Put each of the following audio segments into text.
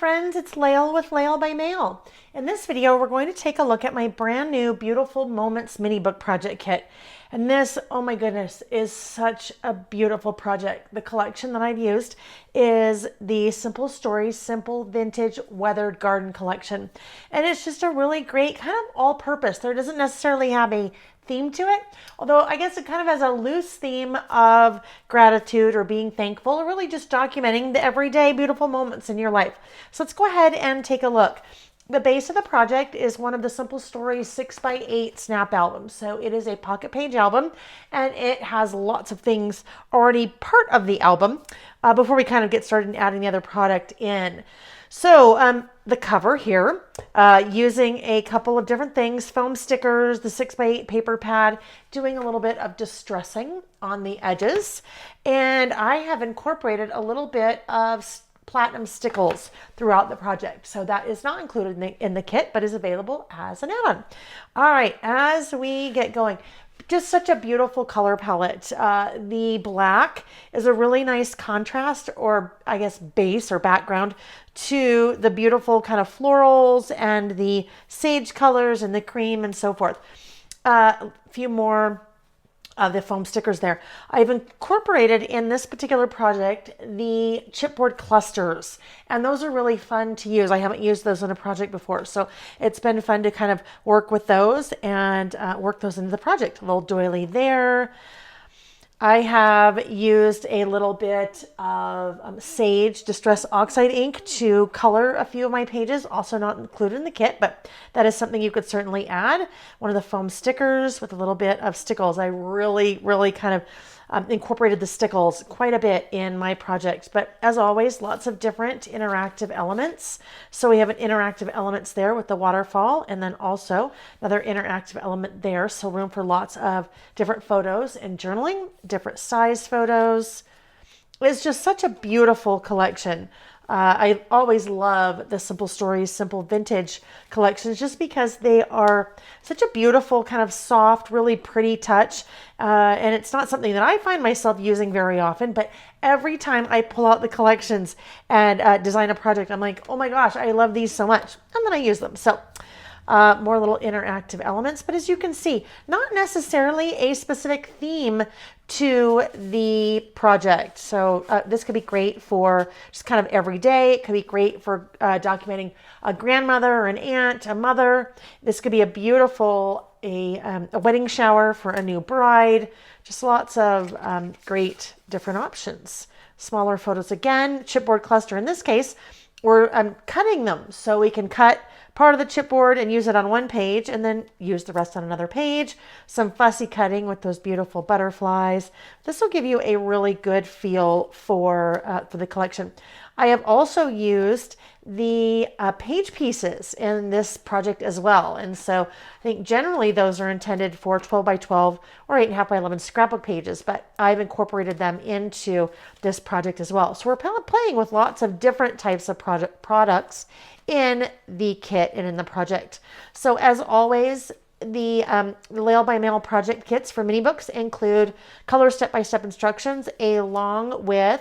friends, it's Layle with Layle by Mail. In this video, we're going to take a look at my brand new Beautiful Moments mini book project kit. And this, oh my goodness, is such a beautiful project. The collection that I've used is the Simple Stories, Simple Vintage Weathered Garden collection. And it's just a really great kind of all-purpose. There doesn't necessarily have a theme to it, although I guess it kind of has a loose theme of gratitude or being thankful, or really just documenting the everyday beautiful moments in your life. So let's go ahead and take a look. The base of the project is one of the Simple Stories 6x8 snap albums. So it is a pocket page album, and it has lots of things already part of the album before we kind of get started adding the other product in. So the cover here, using a couple of different things, foam stickers, the 6x8 paper pad, doing a little bit of distressing on the edges. And I have incorporated a little bit of platinum stickles throughout the project. So that is not included in the kit, but is available as an add-on. All right, as we get going, just such a beautiful color palette. The black is a really nice contrast, or I guess base or background, to the beautiful kind of florals and the sage colors and the cream and so forth. A few more of the foam stickers there. I've incorporated in this particular project the chipboard clusters, and those are really fun to use. I haven't used those in a project before, so it's been fun to kind of work with those and work those into the project. A little doily there. I have used a little bit of Sage Distress Oxide ink to color a few of my pages, also not included in the kit, but that is something you could certainly add. One of the foam stickers with a little bit of stickles. I really kind of incorporated the stickles quite a bit in my project, but as always, lots of different interactive elements. So we have an interactive elements there with the waterfall, and then also another interactive element there. So room for lots of different photos and journaling, different size photos. It's just such a beautiful collection. I always love the Simple Stories, Simple Vintage collections, just because they are such a beautiful, kind of soft, really pretty touch. And it's not something that I find myself using very often, but every time I pull out the collections and design a project, I'm like, oh my gosh, I love these so much. And then I use them. So more little interactive elements, but as you can see, not necessarily a specific theme to the project. So this could be great for just kind of every day. It could be great for documenting a grandmother or an aunt, a mother. This could be a beautiful a wedding shower for a new bride. Just lots of great different options. Smaller photos again, chipboard cluster in this case. We're cutting them, so we can cut part of the chipboard and use it on one page and then use the rest on another page. Some fussy cutting with those beautiful butterflies. This will give you a really good feel for the collection. I have also used the page pieces in this project as well. And so I think generally those are intended for 12 by 12 or 8.5 by 11 scrapbook pages, but I've incorporated them into this project as well. So we're playing with lots of different types of products in the kit and in the project. So as always, the Layle by Mail project kits for mini books include color step-by-step instructions along with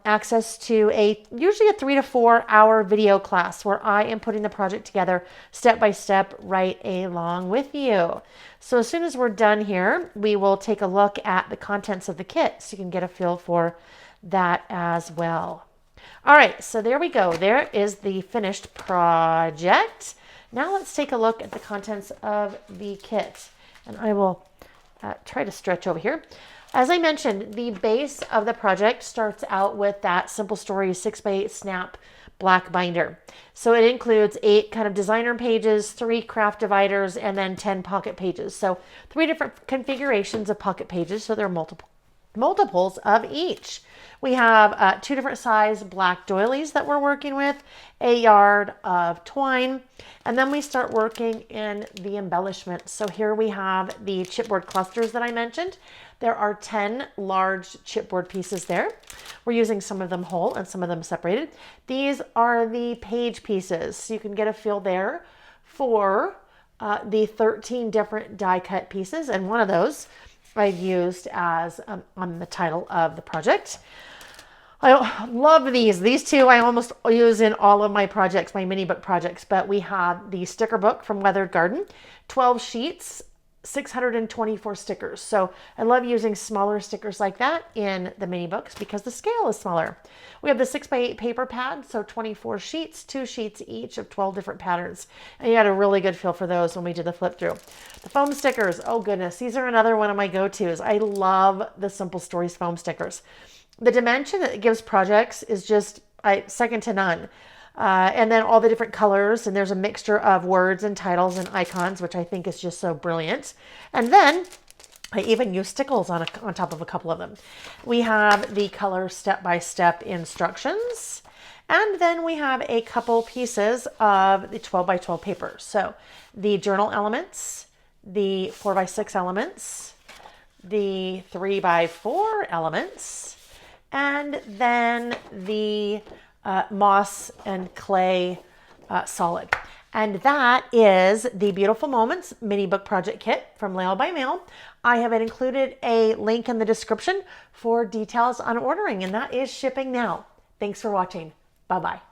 access to usually a 3 to 4 hour video class where I am putting the project together step by step right along with you. So as soon as we're done here, we will take a look at the contents of the kit so you can get a feel for that as well. All right, so there we go. There is the finished project. Now let's take a look at the contents of the kit. And I will try to stretch over here. As I mentioned, the base of the project starts out with that Simple Stories 6x8 snap black binder. So it includes 8 kind of designer pages, 3 craft dividers, and then 10 pocket pages. So 3 different configurations of pocket pages, so there are multiples of each. We have 2 different size black doilies that we're working with, a yard of twine, and then we start working in the embellishment. So here we have the chipboard clusters that I mentioned. There are 10 large chipboard pieces there. We're using some of them whole and some of them separated. These are the page pieces. So you can get a feel there for the 13 different die cut pieces, and one of those I've used as on the title of the project. I love these. These two I almost use in all of my projects, my mini book projects, but we have the sticker book from Weathered Garden, 12 sheets, 624 stickers. So I love using smaller stickers like that in the mini books because the scale is smaller. We have the 6x8 paper pad, so 24 sheets, 2 sheets each of 12 different patterns. And you had a really good feel for those when we did the flip through. The foam stickers, oh goodness, these are another one of my go-tos. I love the Simple Stories foam stickers. The dimension that it gives projects is just second to none. And then all the different colors, and there's a mixture of words and titles and icons, which I think is just so brilliant. And then I even use stickles on top of a couple of them. We have the color step-by-step instructions. And then we have a couple pieces of the 12 by 12 paper. So the journal elements, the 4 by 6 elements, the 3 by 4 elements, and then the moss and clay solid. And that is the Beautiful Moments mini book project kit from Layle by Mail. I have included a link in the description for details on ordering, and that is shipping now. Thanks for watching. Bye-bye.